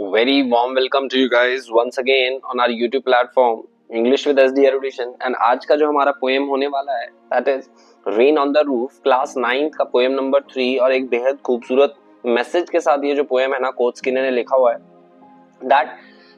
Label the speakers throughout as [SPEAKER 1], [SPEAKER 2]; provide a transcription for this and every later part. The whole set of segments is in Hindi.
[SPEAKER 1] Very warm welcome to you guys once again on our YouTube platform English with SD Erudition। And आज का जो हमारा पोएम होने वाला है that is rain on the roof, class 9th का पोएम नंबर 3 और एक बेहद खूबसूरत मैसेज के साथ ये जो पोएम है ना कोच स्किनर ने लिखा हुआ है दैट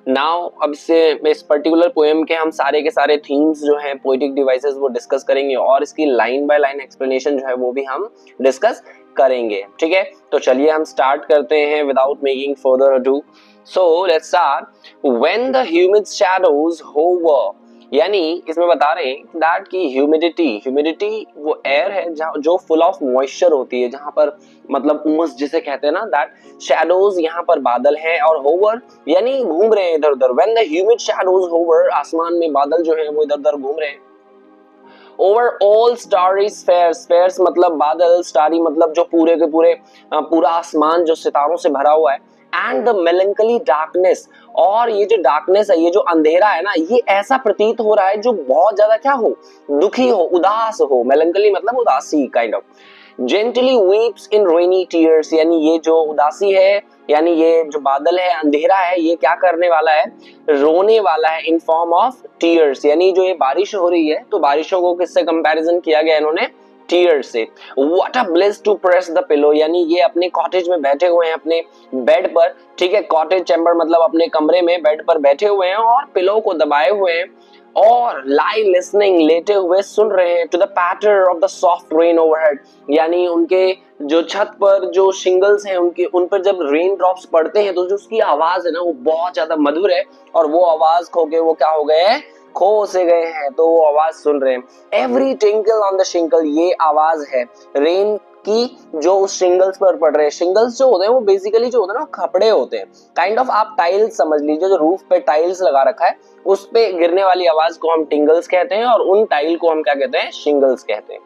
[SPEAKER 1] नाउ। अब इससे इस पर्टिकुलर पोएम के हम सारे के सारे थीम्स जो हैं पोएटिक डिवाइसेस वो डिस्कस करेंगे और इसकी लाइन बाय लाइन एक्सप्लेनेशन जो है वो भी हम डिस्कस करेंगे। ठीक है, तो चलिए हम स्टार्ट करते हैं without making further ado. So let's start. When the humid shadows hover, यानी इसमें बता रहे हैं दैट की ह्यूमिडिटी वो एयर है जो फुल ऑफ मॉइस्चर होती है, जहां पर मतलब उमस जिसे कहते हैं ना, दैट शैडोज यहाँ पर बादल है और होवर यानी घूम रहे हैं इधर उधर। When the humid shadows hover, आसमान में बादल जो है वो इधर उधर घूम रहे हैं। ओवर ऑल स्टारी स्फेयर्स मतलब बादल, स्टारी मतलब जो पूरे के पूरे पूरा आसमान जो सितारों से भरा हुआ है। एंड द मेलंकली डार्कनेस, और ये जो डार्कनेस है, ये जो अंधेरा है ना, ये ऐसा प्रतीत हो रहा है जो बहुत ज्यादा क्या हो, दुखी हो, उदास हो। मेलंकली मतलब उदासी kind of. Gently weeps in rainy tears, यानी ये जो उदासी है, यानी ये जो बादल है, अंधेरा है, ये क्या करने वाला है, रोने वाला है इन फॉर्म ऑफ टीयर्स। यानी जो ये बारिश हो रही है तो बारिशों को किससे कंपैरिजन किया गया इन्होंने, टीयर्स से। What a bliss to press the pillow, यानी ये अपने कॉटेज में बैठे हुए हैं, अपने बेड पर। ठीक है, कॉटेज चैम्बर मतलब अपने कमरे में बेड पर बैठे हुए हैं और पिलो को दबाए हुए हैं और लाई लिसनिंग लेटे हुए सुन रहे हैं to the patter of the soft rain overhead, यानी उनके जो छत पर जो शिंगल्स हैं उनके उन पर जब रेन ड्रॉप्स पड़ते हैं तो जो उसकी आवाज है ना वो बहुत ज्यादा मधुर है और वो आवाज खो के वो क्या हो गए हैं, खो से गए हैं, तो वो आवाज सुन रहे हैं। एवरी टिंकल ऑन द शिंगल, ये आवाज है रेन की जो उस शिंगल्स पर पड़ रहे हैं। शिंगल्स जो होते हैं वो बेसिकली जो होते हैं ना खपड़े होते हैं, काइंड ऑफ आप टाइल्स समझ लीजिए, जो रूफ पे टाइल्स लगा रखा है उस पे गिरने वाली आवाज को हम टिंगल्स कहते हैं और उन टाइल को हम क्या कहते हैं, शिंगल्स कहते हैं।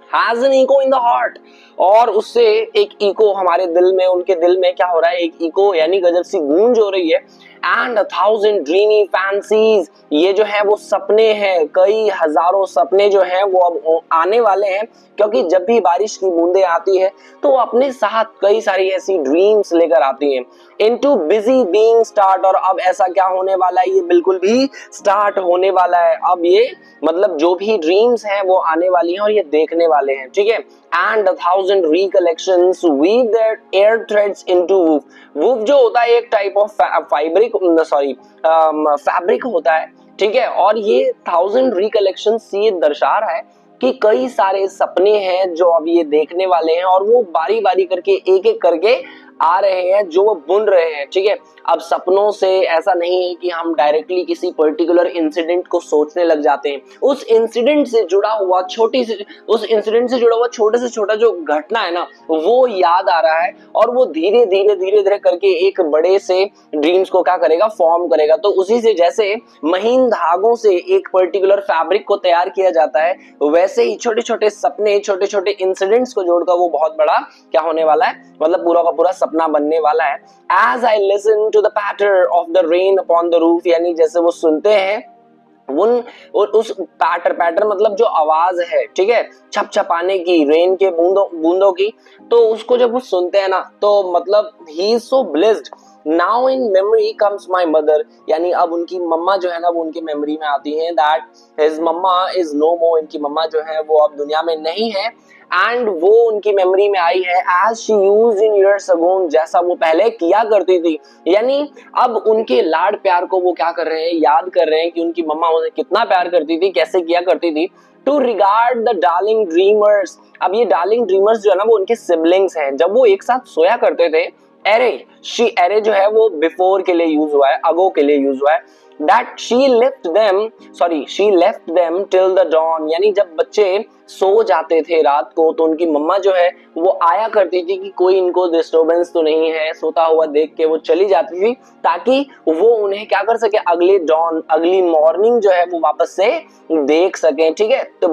[SPEAKER 1] Has an echo in the heart, और उससे एक इको हमारे दिल में, उनके दिल में क्या हो रहा है, एक इको यानी गजब सी गूंज हो रही है। एंड 1000 ड्रीमी फैंसीज, ये जो है वो सपने हैं, कई हजारों सपने जो हैं वो अब आने वाले हैं, क्योंकि जब भी बारिश की बूंदें आती है तो अपने साथ कई सारी ऐसी ड्रीम्स लेकर आती हैं। इनटू बिजी बीइंग स्टार्ट, और अब ऐसा क्या होने वाला है, ये बिल्कुल भी स्टार्ट होने वाला है। अब ये मतलब जो भी ड्रीम्स हैं वो आने वाली हैं और ये देखने वाले हैं। ठीक है, and 1000 recollections weave their air threads into woof. Woof जो होता है एक टाइप ऑफ फैब्रिक होता है। ठीक है, और ये 1000 रिकलेक्शंस ये दर्शा रहा है कि कई सारे सपने हैं जो अब ये देखने वाले हैं और वो बारी बारी करके एक एक करके आ रहे हैं, जो वो बुन रहे हैं। ठीक है, अब सपनों से ऐसा नहीं है कि हम डायरेक्टली किसी पर्टिकुलर इंसिडेंट को सोचने लग जाते हैं, उस इंसिडेंट से जुड़ा हुआ छोटे से छोटा जो घटना है ना वो याद आ रहा है और वो धीरे धीरे करके एक बड़े से ड्रीम्स को क्या करेगा, फॉर्म करेगा। तो उसी से जैसे महीन धागों से एक पर्टिकुलर फैब्रिक को तैयार किया जाता है, वैसे ही छोटे छोटे सपने, छोटे छोटे इंसिडेंट्स को जोड़कर वो बहुत बड़ा क्या होने वाला है, मतलब पूरा का पूरा सपना बनने वाला है। As I listen to the patter of the rain upon the roof, यानी जैसे वो सुनते हैं उस पैटर मतलब जो आवाज है, ठीक है, छप छपाने की, रेन के बूंदों की, तो उसको जब वो सुनते हैं ना तो मतलब he is so blessed. Now in memory comes my mother, यानी अब उनकी मम्मा जो है ना वो उनकी मेमोरी में आती है। That his mamma is no more, इनकी मम्मा जो है वो अब दुनिया में नहीं है। एंड वो उनकी मेमोरी में आई है as she used in years ago, जैसा वो पहले किया करती थी। यानी अब उनके लाड प्यार को वो क्या कर रहे हैं, याद कर रहे हैं कि उनकी मम्मा उन्हें कितना प्यार करती थी, कैसे किया करती थी। To regard the darling dreamers, अब ये डार्लिंग ड्रीमर्स जो है ना वो उनके सिबलिंग्स हैं, जब वो एक साथ सोया करते थे। एरे जो है वो बिफोर के लिए यूज हुआ है, अगो के लिए यूज हुआ है। That she left them till the dawn, यानी जब बच्चे सो जाते थे रात को तो उनकी मम्मा जो है वो आया करती थी कि कोई इनको डिस्टर्बेंस तो नहीं है, सोता हुआ देख के वो चली जाती थी ताकि वो उन्हें क्या कर सके, अगली मॉर्निंग जो है वो वापस से देख सके। ठीक है, तो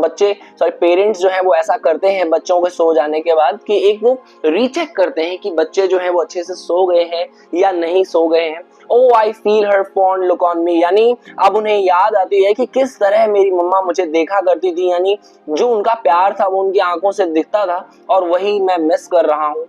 [SPEAKER 1] पेरेंट्स जो है वो ऐसा करते हैं बच्चों के सो जाने के बाद कि एक वो रीचेक करते हैं कि बच्चे जो है वो अच्छे से सो गए हैं या नहीं सो गए हैं। Oh I feel her fond look on me, यानी अब उन्हें याद आती है कि किस तरह मेरी मम्मा मुझे देखा करती थी, यानी जो उनका प्यार था वो उनकी आंखों से दिखता था और वही मैं मिस कर रहा हूँ।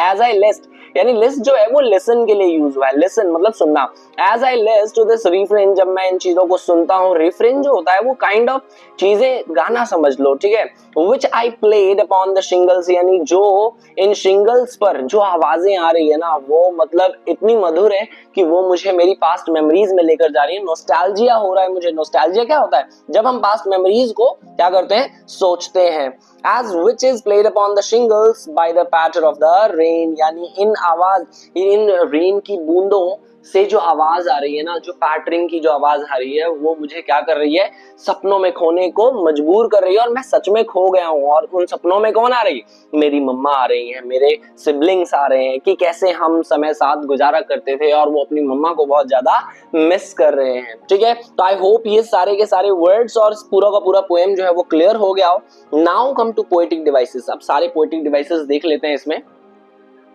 [SPEAKER 1] एज आई लिस्ट, यानी लिस्ट जो है वो लिसन के लिए यूज हुआ है, लिसन मतलब सुनना। As I listen to this refrain, जब मैं इन चीजों को सुनता हूँ, रिफ्रेन जो होता है वो काइंड ऑफ चीजें, गाना समझ लो, ठीक है। Which I played upon the shingles, यानी जो इन शिंगल्स पर जो आवाजें आ रही है ना वो मतलब इतनी मधुर है कि वो मुझे मेरी पास्ट मेमोरीज में लेकर जा रही है। नॉस्टैल्जिया हो रहा है मुझे। नॉस्टैल्जिया क्या होता है? जब हम पास्ट मेमोरीज को क्या करते हैं, सोचते हैं। as which is played upon the shingles by the patter of the rain, यानी इन आवाज, इन रेन की बूंदों से जो आवाज आ रही है ना, जो पैटरिंग की जो आवाज आ रही है वो मुझे क्या कर रही है, सपनों में खोने को मजबूर कर रही है। और मैं सच में खो गया हूँ। और उन सपनों में कौन आ रही है? मेरी मम्मा आ रही है, मेरे सिबलिंग्स आ रहे हैं, कि कैसे हम समय साथ गुजारा करते थे और वो अपनी मम्मा को बहुत ज्यादा मिस कर रहे हैं, ठीक है। तो आई होप ये सारे के सारे वर्ड्स और पूरा का पूरा पोएम जो है वो क्लियर हो गया हो। Now come to poetic devices. अब सारे पोएटिक डिवाइसेस देख लेते हैं इसमें।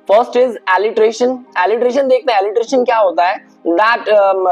[SPEAKER 1] First is alliteration. एलिट्रेशन देखते हैं। एलिट्रेशन क्या होता है? That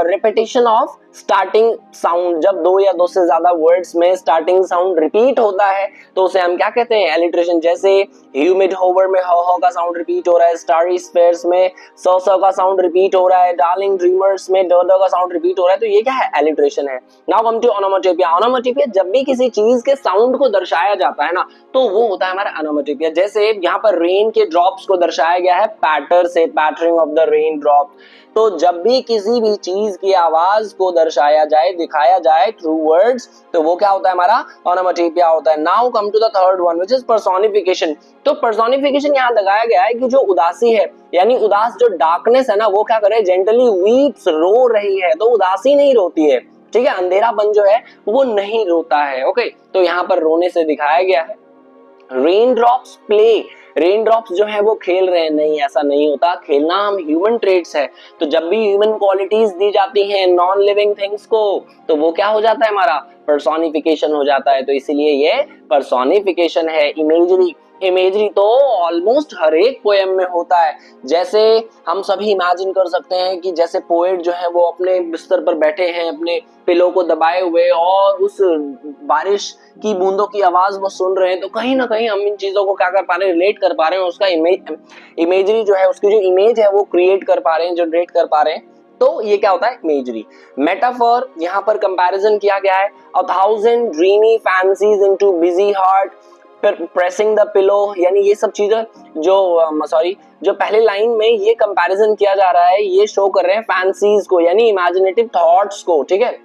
[SPEAKER 1] repetition of starting sound. जब दो या दो से ज्यादा वर्ड्स में स्टार्टिंग साउंड रिपीट होता है तो उसे हम क्या कहते हैं? एलिट्रेशन। जैसे ह्यूमिड होवर में हो का साउंड रिपीट हो रहा है, स्टारी स्पेयर्स में सो का साउंड रिपीट हो रहा है, डार्लिंग ड्रीमर्स में ड का साउंड रिपीट हो रहा है, तो ये क्या है? एलिट्रेशन है। Now come to ओनोमेटोपोइया। ओनोमेटोपोइया, जब भी किसी चीज के साउंड को दर्शाया जाता है ना तो वो होता है हमारा ओनोमेटोपोइया। जैसे यहाँ पर रेन के ड्रॉप्स को दर्शाया गया है पैटर से, पैटरिंग ऑफ द रेन ड्रॉप। तो जब भी किसी भी चीज की आवाज को दर्शाया जाए, दिखाया जाए थ्रू वर्ड्स, तो वो क्या होता है? हमारा ओनोमेटोपोइया होता है। Now come to the third one which is personification. तो पर्सोनिफिकेशन यहाँ लगाया गया है कि जो उदासी है, यानी उदास जो डार्कनेस है ना, वो क्या करे? जेंटली वीप्स, रो रही है। तो उदासी नहीं रोती है, ठीक है। अंधेरापन जो है वो नहीं रोता है, ओके। तो यहाँ पर रोने से दिखाया गया है। Rain drops play. Rain drops जो है वो खेल रहे हैं, नहीं ऐसा नहीं होता। खेलना हम ह्यूमन ट्रेट्स है। तो जब भी ह्यूमन क्वालिटीज दी जाती हैं नॉन लिविंग थिंग्स को तो वो क्या हो जाता है? हमारा पर्सोनिफिकेशन हो जाता है। तो इसीलिए ये पर्सोनिफिकेशन है। इमेजरी। इमेजरी तो ऑलमोस्ट हर एक पोएम में होता है। जैसे हम सभी इमेजिन कर सकते हैं कि जैसे पोएट जो है वो अपने बिस्तर पर बैठे हैं, अपने पिलो को दबाए हुए, और उस बारिश की बूंदों की आवाज वो सुन रहे हैं, तो कहीं ना कहीं हम इन चीजों को क्या कर पा रहे हैं? रिलेट कर पा रहे हैं। उसका इमेजरी जो है, उसकी जो इमेज है वो क्रिएट कर पा रहे हैं, जनरेट कर पा रहे हैं। तो ये क्या होता है? इमेजरी। मेटाफर, यहाँ पर कंपैरिजन किया गया है। 1000 dreamy fancies into busy heart, pressing the pillow, यानी ये सब चीजें जो पहले लाइन में ये कंपैरिजन किया जा रहा है, ये शो कर रहे हैं फैंसीज को, यानी इमेजिनेटिव थॉट्स को, ठीक है।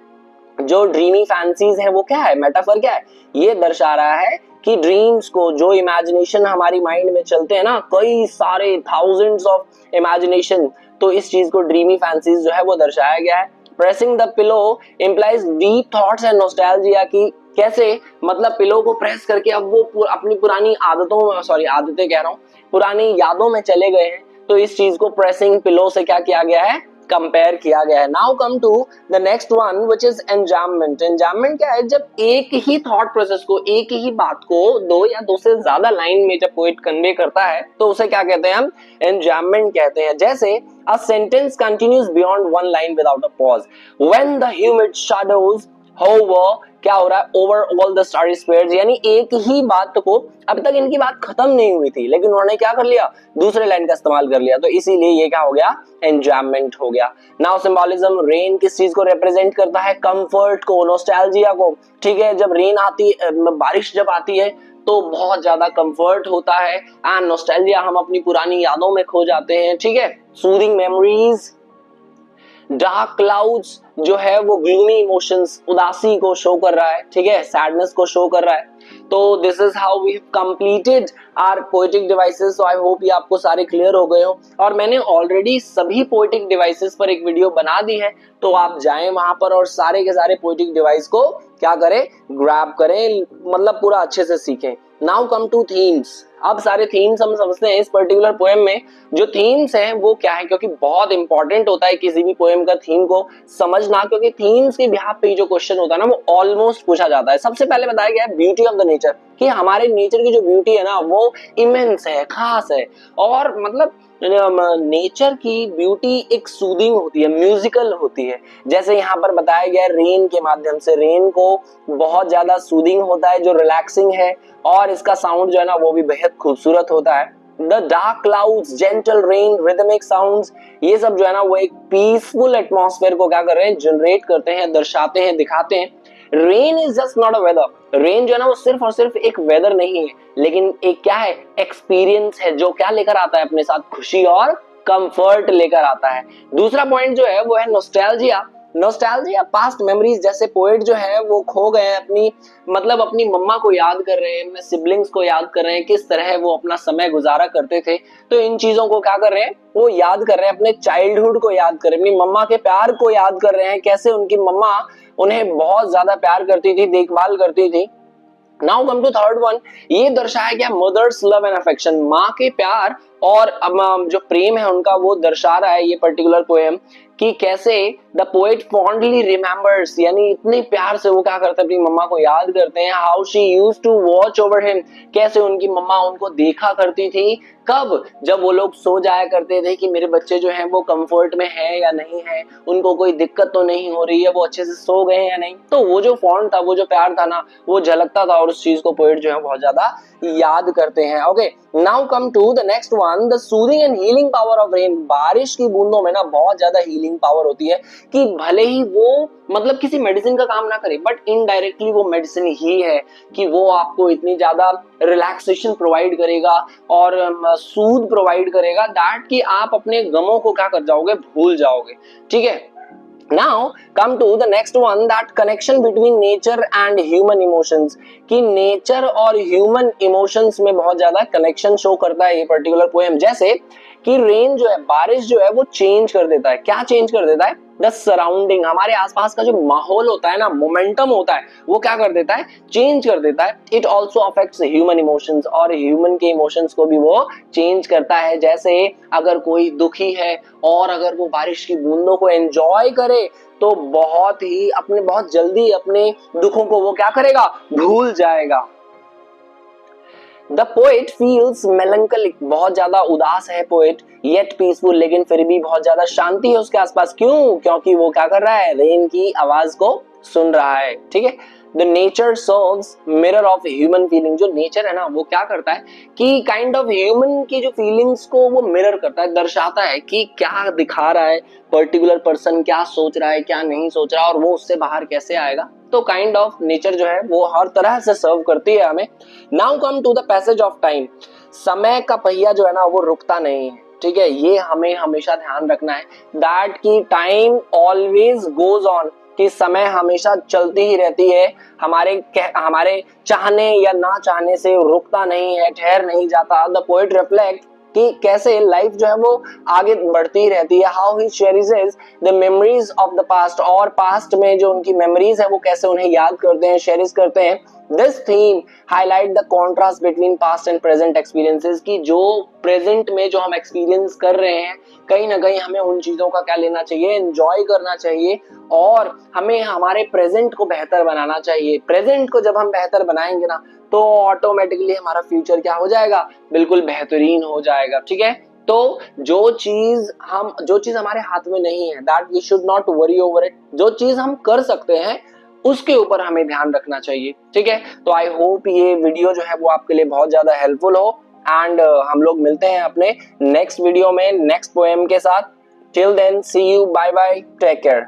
[SPEAKER 1] जो ड्रीमी फैंसीज है वो क्या है? मेटाफर क्या है? ये दर्शा रहा है कि ड्रीम्स को, जो इमेजिनेशन हमारी माइंड में चलते हैं ना, कई सारे थाउजेंड्स ऑफ इमेजिनेशन, तो इस चीज को ड्रीमी फैंसीज जो है वो दर्शाया गया है। Pressing the pillow implies deep thoughts and nostalgia की। कैसे? मतलब पिलो को प्रेस करके अब वो अपनी पुरानी आदतें कह रहा हूँ, पुरानी यादों में चले गए हैं। तो इस चीज को प्रेसिंग पिलो से क्या किया गया है? कंपेयर किया गया है। Now come to the next one which is enjambment. Enjambment क्या है? जब एक ही थॉट प्रोसेस को, एक ही बात को दो या दो से ज्यादा लाइन में जब पोएट कन्वे करता है तो उसे क्या कहते हैं? हम एंजाममेंट कहते हैं। जैसे a sentence continues beyond one line without a pause, when the humid shadows hover, क्या हो रहा है? Over all the starry squares, यानी एक ही बात को, अब तक इनकी बात खत्म नहीं हुई थी लेकिन उन्होंने क्या कर लिया? दूसरे लाइन का इस्तेमाल कर लिया। तो इसीलिए ये क्या हो गया? एंजाममेंट हो गया। Now symbolism. रेन किस चीज को रिप्रेजेंट करता है? कंफर्ट को, नॉस्टैल्जिया को, ठीक है। जब रेन आती, बारिश जब आती है तो बहुत ज्यादा कंफर्ट होता है, एंड नॉस्टैल्जिया, हम अपनी पुरानी यादों में खो जाते हैं, ठीक है। Soothing memories. डार्क क्लाउड्स जो है वो ग्लूमी इमोशंस, उदासी को शो कर रहा है, ठीक है, सैडनेस को शो कर रहा है। तो this is how we have completed our poetic devices. So I hope ये आपको सारे क्लियर हो गए हो। और मैंने ऑलरेडी सभी पोएटिक डिवाइसेस पर एक वीडियो बना दी है, तो आप जाएं वहां पर और सारे के सारे पोएटिक डिवाइस को क्या करें? ग्रैब करें, मतलब पूरा अच्छे से सीखें। Now come to themes. अब सारे थीम्स हम समझते हैं। इस पर्टिकुलर पोएम में जो थीम्स हैं वो क्या है, क्योंकि बहुत इंपॉर्टेंट होता है किसी भी पोएम का थीम को समझना, क्योंकि थीम्स के बिहाफ पे जो क्वेश्चन होता है ना वो ऑलमोस्ट पूछा जाता है। सबसे पहले बताया गया है ब्यूटी ऑफ द नेचर, कि हमारे नेचर की जो ब्यूटी है ना वो इमेंस है, खास है। और मतलब नेचर की ब्यूटी एक सूदिंग होती है, म्यूजिकल होती है। जैसे यहाँ पर बताया गया है रेन के माध्यम से, रेन को बहुत ज्यादा सूदिंग होता है, जो रिलैक्सिंग है, और इसका साउंड जो है ना वो भी बेहद खूबसूरत होता है। The dark clouds, gentle rain, rhythmic sounds, ये सब जो है ना वो एक पीसफुल एटमॉस्फेयर को क्या कर रहे हैं, जनरेट करते हैं, दर्शाते हैं, दिखाते हैं। Rain is just not a weather, rain जो है ना वो सिर्फ और सिर्फ एक वेदर नहीं है, लेकिन एक क्या है, एक्सपीरियंस है, जो क्या लेकर आता है अपने साथ, खुशी और कंफर्ट लेकर आता है। दूसरा पॉइंट जो है वो है नॉस्टैल्जिया। नॉस्टैल्जिया, पास्ट मेमोरीज, जैसे पोएट जो है वो खो गए अपनी, मतलब अपनी मम्मा को याद कर रहे हैं, अपने सिबलिंग्स को याद कर रहे हैं, किस तरह वो अपना समय गुजारा करते थे। तो इन चीजों को क्या कर रहे हैं, वो याद कर रहे हैं, अपने चाइल्डहुड को याद कर रहे हैं, अपनी मम्मा के प्यार को याद कर रहे हैं, कैसे उनकी मम्मा उन्हें बहुत ज्यादा प्यार करती थी, देखभाल करती थी। Now come to third one, ये दर्शाया गया मदर्स लव एंड अफेक्शन, माँ के प्यार और जो प्रेम है उनका, वो दर्शा रहा है ये पर्टिकुलर पोएम, कि कैसे द पोएट फॉन्डली रिमेंबर्स, यानी इतने प्यार से वो क्या करते हैं, अपनी मम्मा को याद करते हैं। How she used to watch over him, कैसे उनकी मम्मा उनको देखा करती थी, कब, जब वो लोग सो जाया करते थे, कि मेरे बच्चे जो हैं वो कंफर्ट में है या नहीं है, उनको कोई दिक्कत तो नहीं हो रही है, वो अच्छे से सो गए हैं या नहीं। तो वो जो फॉन्ट था, वो जो प्यार था ना, वो झलकता था, और उस चीज को पोएट जो है बहुत ज्यादा याद करते हैं। Okay, now come to the next one, the soothing and healing power of rain. बारिश की बूंदों में ना बहुत ज्यादा हीलिंग पावर होती है, कि भले ही वो मतलब किसी मेडिसिन का काम ना करे, बट इनडायरेक्टली वो मेडिसिन ही है, कि वो आपको इतनी ज्यादा रिलैक्सेशन प्रोवाइड करेगा और सूद प्रोवाइड करेगा, दैट कि आप अपने गमों को क्या कर जाओगे, भूल जाओगे। ठीक है, Now come to the next one, that connection between nature and human emotions, कि नेचर और ह्यूमन इमोशंस में बहुत ज्यादा कनेक्शन शो करता है ये पर्टिकुलर पोएम। जैसे कि रेन जो है, बारिश जो है, वो चेंज कर देता है, क्या चेंज कर देता है, द सराउंडिंग, हमारे आसपास का जो माहौल होता है ना, मोमेंटम होता है, वो क्या कर देता है, चेंज कर देता है। It also affects human emotions, और ह्यूमन के इमोशंस को भी वो चेंज करता है। जैसे अगर कोई दुखी है और अगर वो बारिश की बूंदों को एंजॉय करे, तो बहुत जल्दी अपने दुखों को वो क्या करेगा, भूल जाएगा। द पोएट फील्स मेलंकलिक, बहुत ज्यादा उदास है पोएट, येट पीसफुल, लेकिन फिर भी बहुत ज्यादा शांति है उसके आसपास। क्यों? क्योंकि वो क्या कर रहा है, रेन की आवाज को सुन रहा है। ठीक है, the nature serves mirror of human feeling, जो नेचर है ना वो क्या करता है, कि काइंड ऑफ ह्यूमन की जो फीलिंग्स को वो मिरर करता है, दर्शाता है कि क्या दिखा रहा है पर्टिकुलर पर्सन, क्या सोच रहा है, क्या नहीं सोच रहा, और वो उससे बाहर कैसे आएगा। तो काइंड ऑफ नेचर जो है वो हर तरह से सर्व करती है हमें। Now come to the passage of time, समय का पहिया जो है ना वो रुकता नहीं है। ठीक है, ये हमें हमेशा ध्यान रखना है, दैट की टाइम ऑलवेज गोज ऑन, कि समय हमेशा चलती ही रहती है, हमारे चाहने या ना चाहने से रुकता नहीं है, ठहर नहीं जाता। द पोएट रिफ्लेक्ट कि कैसे लाइफ जो है वो आगे बढ़ती रहती है। How he cherishes the memories of the past, और पास्ट में जो उनकी मेमोरीज है वो कैसे उन्हें याद करते हैं, चेरिश करते हैं। This theme highlight the contrast between past and present experiences, की जो प्रेजेंट में जो हम एक्सपीरियंस कर रहे हैं, कहीं ना कहीं हमें उन चीजों का क्या लेना चाहिए, एंजॉय करना चाहिए, और हमें हमारे प्रेजेंट को बेहतर बनाना चाहिए। प्रेजेंट को जब हम बेहतर बनाएंगे ना, तो ऑटोमेटिकली हमारा फ्यूचर क्या हो जाएगा, बिल्कुल बेहतरीन हो जाएगा। ठीक है, तो जो चीज हमारे हाथ में नहीं है, that we should not worry over it. जो चीज हम कर सकते हैं उसके ऊपर हमें ध्यान रखना चाहिए। ठीक है, तो आई होप ये वीडियो जो है वो आपके लिए बहुत ज्यादा हेल्पफुल हो, एंड हम लोग मिलते हैं अपने नेक्स्ट वीडियो में नेक्स्ट पोएम के साथ। Till then see you, bye bye, take care.